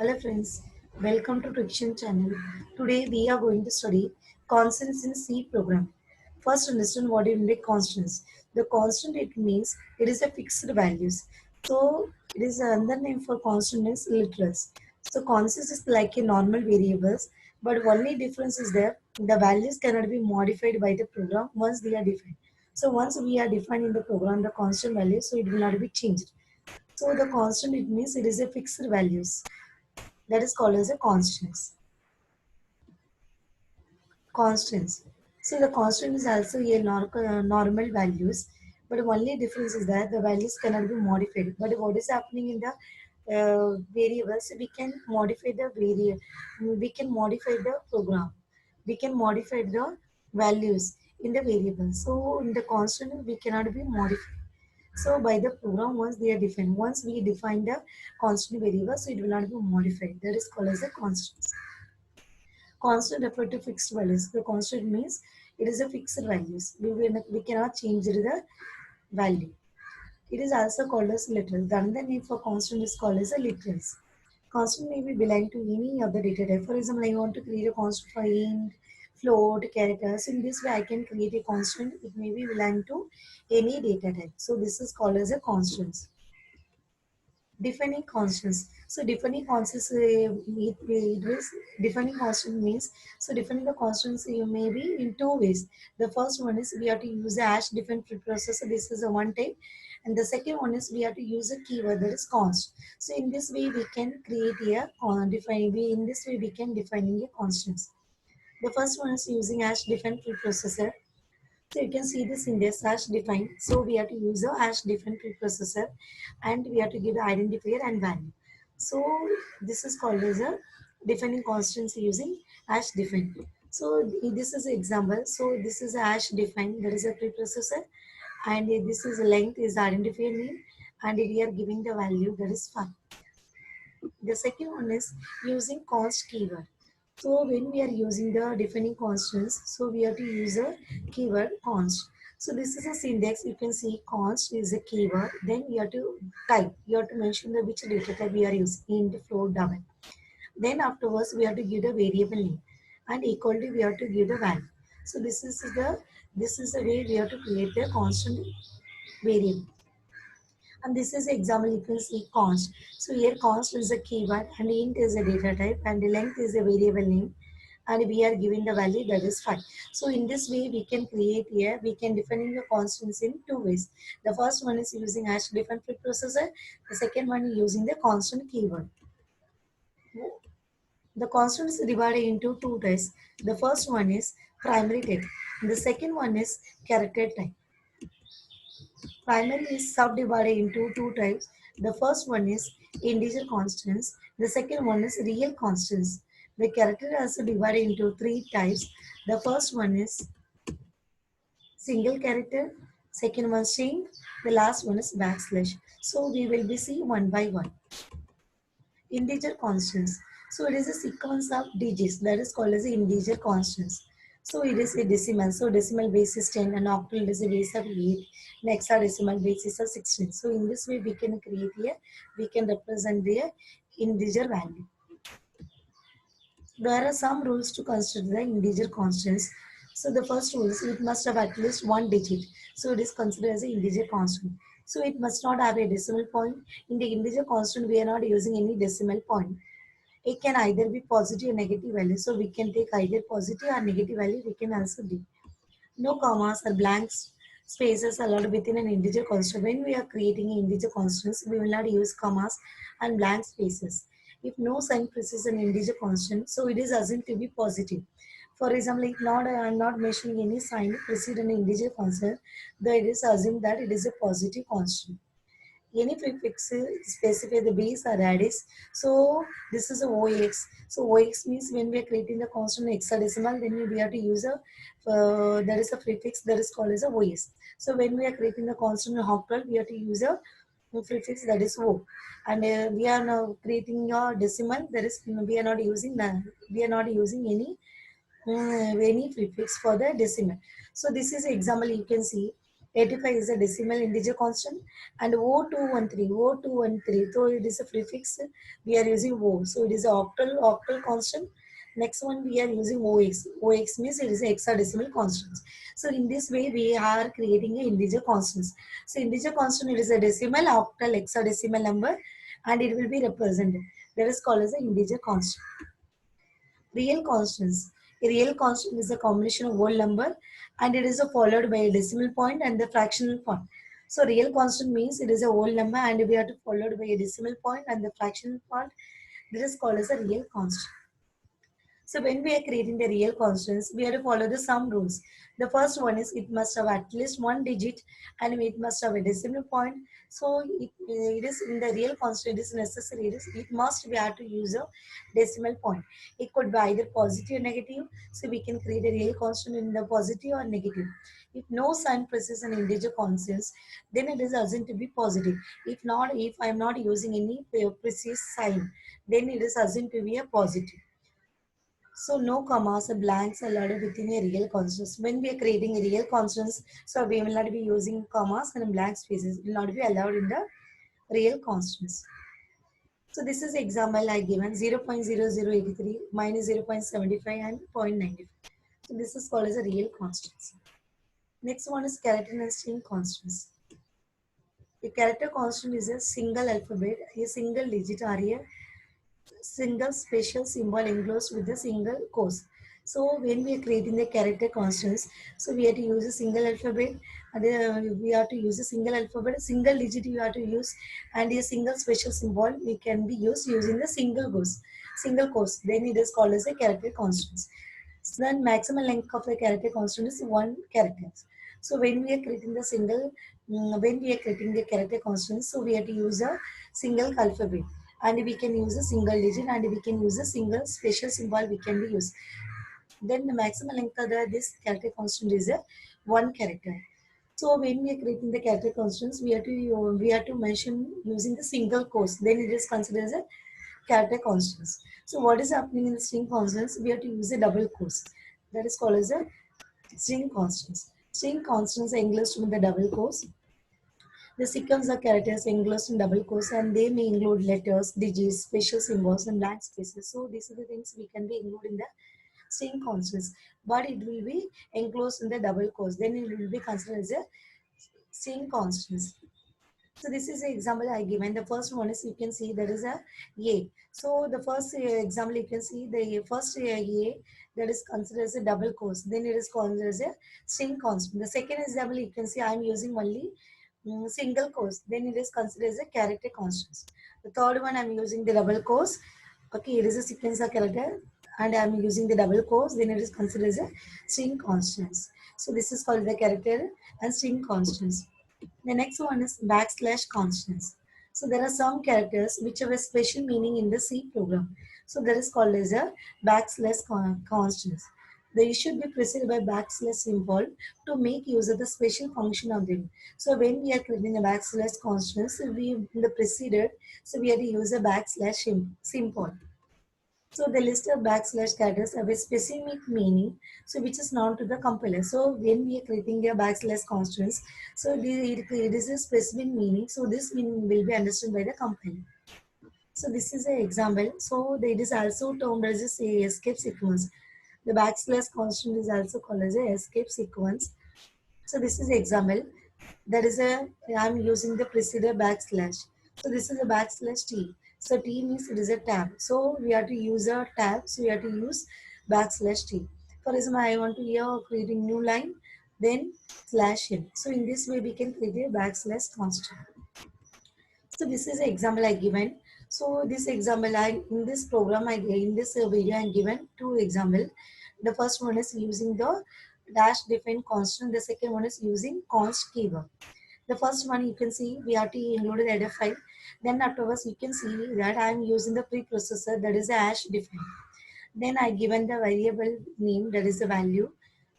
Hello friends, welcome to Friction channel. Today we are going to study constants in C program. First understand what it means constants. The constant it means it is a fixed values. So it is another name for constant is literals. So constants is like a normal variables, but only difference is there. The values cannot be modified by the program once they are defined. So once we are defined in the program the constant value, so it will not be changed. So the constant it means it is a fixed values that is called as a constants. Constants. See, the constant is also a normal values, but only difference is that the values cannot be modified. But what is happening in the variables? We can modify the we can modify the program. We can modify the values in the variable. So in the constant, we cannot be modified. So by the program, once they are defined, once we define the constant variable, so it will not be modified. That is called as a constant. Constant refer to fixed values. The constant means it is a fixed values. We cannot change the value. It is also called as literal. The another name for constant is called as a literals. Constant may be belong to any other data type. For example, I want to create a constant for int, float, characters. In this way, I can create a constant. It may be belong to any data type. So this is called as a constant. Defining constants. So defining constants, it is defining constant means, so defining the constants you may be in two ways. The first one is we have to use a hash define preprocessor. This is a one type. And the second one is we have to use a keyword that is const. So in this way we can create a define. We in this way we can defining a constants. The first one is using hash define preprocessor. So you can see this in this hash define. So we have to use a hash define preprocessor and we have to give the identifier and value. So this is called as a defining constants using hash define. So this is an example. So this is a hash define. There is a preprocessor and this is length is identifier name and we are giving the value that is 5. The second one is using const keyword. So when we are using the defining constants, so we have to use a keyword const. So this is a syntax. You can see const is a keyword. Then you have to type. You have to mention the which data type we are using in the float double. Then afterwards we have to give the variable name and equal to we have to give the value. So this is the way we have to create the constant variable. And this is example you can see const. So here const is a keyword and int is a data type and length is a variable name and we are giving the value that is 5. So in this way we can create here, we can define the constants in two ways. The first one is using hash define preprocessor. The second one is using the constant keyword. The constant is divided into two types. The first one is primary type. The second one is character type. Primary is subdivided into two types. The first one is integer constants. The second one is real constants. The character is also divided into three types. The first one is single character. Second one string. The last one is backslash. So we will be see one by one. Integer constants. So it is a sequence of digits that is called as integer constants. So it is a decimal. So decimal base is 10 and octal is a base of 8. And hexadecimal base is of 16. So in this way we can create here, we can represent the integer value. There are some rules to consider the integer constants. So the first rule is it must have at least one digit. So it is considered as an integer constant. So it must not have a decimal point. In the integer constant, we are not using any decimal point. It can either be positive or negative value. So we can take either positive or negative value. We can also do. No commas or blanks spaces allowed within an integer constant. When we are creating an integer constants, we will not use commas and blank spaces. If no sign precedes an integer constant, so it is assumed to be positive. For example, if not I am not mentioning any sign precede an integer constant, then it is assumed that it is a positive constant. Any prefix specify the base or radix. So this is a OX. So OX means when we are creating the constant hexadecimal, then we have to use a there is a prefix that is called as a OS. So when we are creating the constant octal, we have to use a prefix that is O. And we are now creating a decimal. That is we are not using that. We are not using any prefix for the decimal. So this is example you can see. 85 is a decimal integer constant, and O213, so it is a prefix, we are using O, so it is an octal constant. Next one we are using OX means it is a hexadecimal constant. So in this way we are creating a integer constants. So integer constant, it is a decimal, octal, hexadecimal number, and it will be represented. That is called as an integer constant. Real constants. A real constant is a combination of whole number, and it is followed by a decimal point and the fractional point. So real constant means it is a whole number and we have to followed by a decimal point and the fractional point. This is called as a real constant. So when we are creating the real constants, we have to follow the sum rules. The first one is it must have at least one digit and it must have a decimal point. So it is in the real constant, it is necessary. It must we have to use a decimal point. It could be either positive or negative. So we can create a real constant in the positive or negative. If no sign precedes an integer constants, then it is assumed to be positive. If not, if I am not using any precise sign, then it is assumed to be a positive. So no commas or blanks allowed within a real constants. When we are creating a real constants, so we will not be using commas and blank spaces. It will not be allowed in the real constants. So this is example I given 0.0083 minus 0.75 and 0.95. So this is called as a real constants. Next one is character and string constants. A character constant is a single alphabet, a single digit or a single special symbol enclosed with a single quote. So when we are creating the character constants, so we have to use a single alphabet, and we have to use a single alphabet, a single digit we have to use, and a single special symbol we can be used using the single quotes. Then it is called as a character constants. So then maximum length of the character constant is one character. So when we are creating the when we are creating the character constants, so we have to use a single alphabet, and we can use a single digit, and we can use a single special symbol we can be used. Then the maximum length of this character constant is a one character. So when we are creating the character constants, we have to mention using the single quotes. Then it is considered as a character constants. So what is happening in the string constants? We have to use a double quotes. That is called as a string constants. String constants are enclosed in the double quotes. The sequence of characters enclosed in double quotes, and they may include letters, digits, special symbols, and blank spaces. So these are the things we can be included in the string constants, but it will be enclosed in the double quotes. Then it will be considered as a string constants. So this is the example I given. The first one is you can see there is a. So the first example you can see the first a that is considered as a double quotes. Then it is considered as a string constant. The second example you can see I am using only single quotes. Then it is considered as a character constants. The third one I am using the double quotes. Okay, it is a sequence of character and I am using the double quotes. Then it is considered as a string constants. So this is called the character and string constants. The next one is backslash constants. So there are some characters which have a special meaning in the C program. So that is called as a backslash constants. They should be preceded by backslash symbol to make use of the special function of them. So when we are creating a backslash constants, we in the preceded, so we have to use a backslash symbol. So the list of backslash characters have a specific meaning, so which is known to the compiler. So when we are creating a backslash constants, so it is a specific meaning. So this meaning will be understood by the compiler. So this is an example. So it is also termed as a escape sequence. The backslash constant is also called as a escape sequence. So this is the example. That is I'm using the preceded backslash. So this is a backslash T. So T means it is a tab. So we have to use a tab. So we have to use backslash T. For example, I want to here creating new line, then slash in. So in this way we can create a backslash constant. So this is an example I given. So this example I in this program I in this video I given two example. The first one is using the dash define constant. The second one is using const keyword. The first one you can see we have to include the header file. Then afterwards you can see that I am using the preprocessor, that is a hash define. Then I given the variable name, that is the value.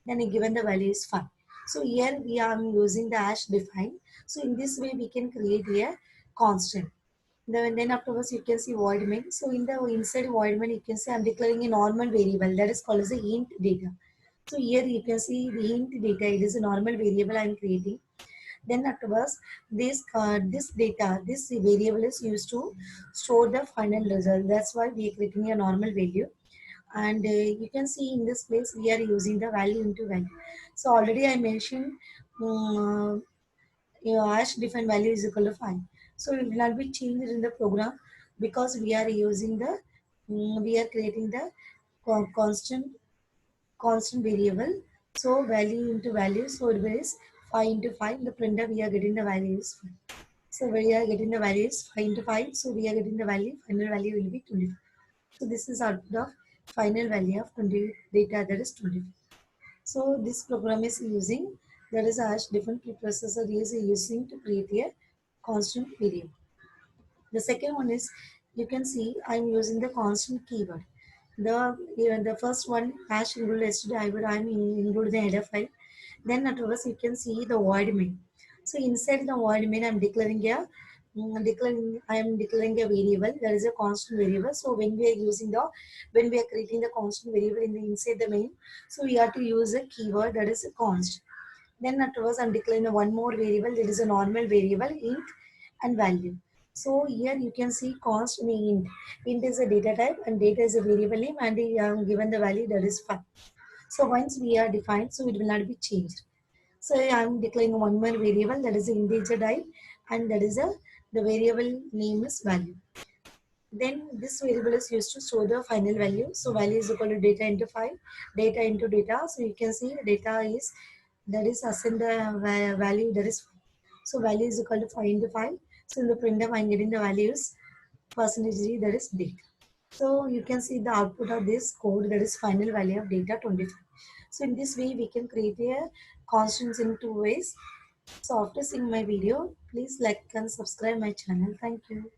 Then I given the value is 5. So here we are using the hash define. So in this way we can create a constant. Then afterwards you can see void main. So in the inside void main you can see I'm declaring a normal variable, that is called as a int data. So here you can see the int data, it is a normal variable I am creating. Then afterwards, this data, this variable is used to store the final result. That's why we are creating a normal value. And you can see in this place we are using the value into value. So already I mentioned um, hash define value is equal to 5. So it will not be changed in the program because we are using the we are creating the constant variable. So value into value. So it is 5 into 5. In the printer we are getting the values. So we are getting the values 5 into 5. So we are getting the value. Final value will be 25. So this is output of final value of 20 data, that is 25. So this program is using, that is a hash different preprocessor is using to create a constant variable. The second one is, you can see I'm using the constant keyword. The first one hash include yesterday I'm include the header file. Then afterwards you can see the void main. So inside the void main I am declaring a variable. There is a constant variable. So when we are creating the constant variable in the inside the main, so we have to use a keyword, that is a const. Then afterwards, I'm declaring one more variable. That is a normal variable, int and value. So here you can see const and int. Int is a data type and data is a variable name, and given the value, that is 5. So once we are defined, so it will not be changed. So I'm declaring one more variable, that is the integer type, and that is the variable name is value. Then this variable is used to store the final value. So value is equal to data into 5, data into data. So you can see data is, that is assign the value, that is 5. So value is equal to 5 into 5. So in the printer I'm getting the values percentage d, that is data. So you can see the output of this code, that is final value of data 25. So in this way we can create a constants in two ways. So after seeing my video, please like and subscribe my channel. Thank you.